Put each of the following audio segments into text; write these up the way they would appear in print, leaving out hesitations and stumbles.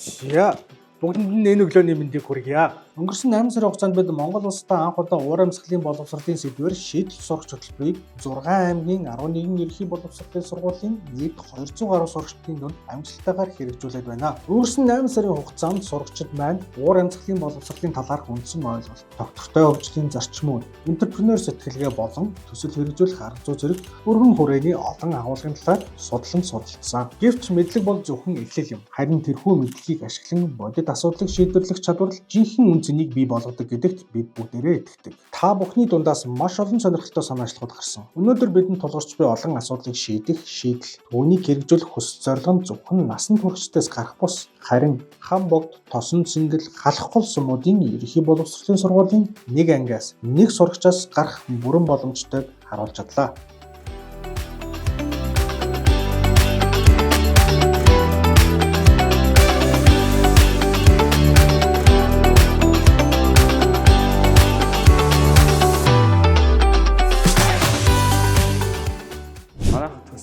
За бүгдэнд нь энэ өглөөний мэндийг хүргье. Өнгөрсөн 8 сарын хугацаанд бид Монгол улстай анх удаа уур амьсгалын боловсролын сэдвээр шийдэл сурах хөтөлбөрийг 6 аймгийн 11 ерөнхий боловсролын сургуулийн нийт 200 гаруй сурагчдын дунд амжилттайгаар хэрэгжүүлээд байна. Өнгөрсөн 8 сарын хугацаанд сурагчид маань уур амьсгалын боловсролын талаарх үндсэн ойлголт, тогтвортой хөгжлийн зарчмууд, энтерпренeur сэтгэлгээ болон төсөл хэрэгжүүлэх арга зүй зэрэг өргөн хүрээний олон агуулгын талаар судлан суралцсан. Гэвч мэдлэг бол зөвхөн эхлэл юм. Харин тэрхүү мэдлэгийг ашиглан бодит асуудлыг шийдвэрлэх чадвар жинхэнэ үнцнийг бий болгодог гэдэгт бид бүгдээрээ итгэдэг. Та бүхний дундаас маш олон сонирхолтой санаачлалууд гарсан. Өнөөдөр бидэнд тулгарч буй олон асуудлыг шийдэх шийдэл, үүнийг хэрэгжүүлэх хүсэл зорилго нь зөвхөн насан туршидаас гарах бус. Харин хам богд, тосон цэнгэл, халах гол сумуудын ерөнхий боловсролын сургуулийн нэг ангиас нэг сурагчаас гарах бүрэн боломжтойг харуулж чадлаа.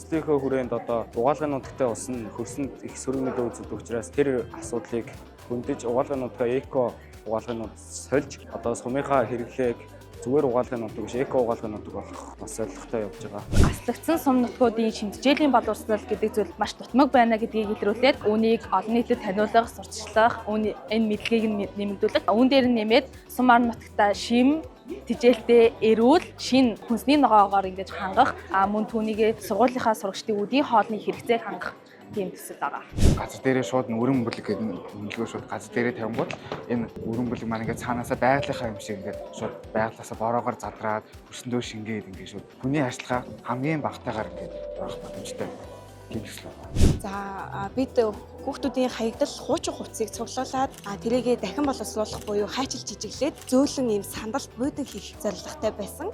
Төслийнхөө хүрээнд одоо угаалгын нутагтай улсын хөрсөнд их сөрөг нөлөө үзүүлдэг учраас тэр асуудлыг хөндөж угаалгын нутгаа эко угаалгын нутаг сольж одоо сумынхаа хэрэглээг зүгээр угаалгын нутаг биш эко угаалгын нутаг болох бас зорилготой явж байгаа. Аслагдсан сум нутгуудын шимтгийлийн боловсрол гэдэг зүйл маш дутмаг байна гэдгийг илрүүлээд үүнийг олон нийтэд таниулах, сурталчлах, энэ мэдлэгийг нэмэгдүүлэх, үүн дээр нь нэмээд сум ар нутагта шим тижээлтэй эрүүл шин хүнсний ногоогоор ингэж хангах мөн түүнийг сургуулийнхаа сурагчдын үдийн хоолны хэрэгцээг хангах тийм төсөл байгаа. Газар дээрээ шууд өрөн бүлэг гэдэг нөлөө шууд газар дээрээ тавингууд энэ өрөн бүлэг маань ингээд цаанаасаа байгалийнхаа юм шиг ингээд шууд байгалаасаа бороогоор задраад хөрсөндөө шингээд ингээд шууд хүний ажиллагаа хамгийн багтаагаар ингээд байх боломжтой. Тийм төсөл байна. За бид хүүхдүүдийн хаягдал хуучин хувцсыг цуглуулад тэрийгэ дахин боловсруулах буюу хайчилж жижиглээд зөөлөн ийм сандалт буудан хийх зорилготой байсан.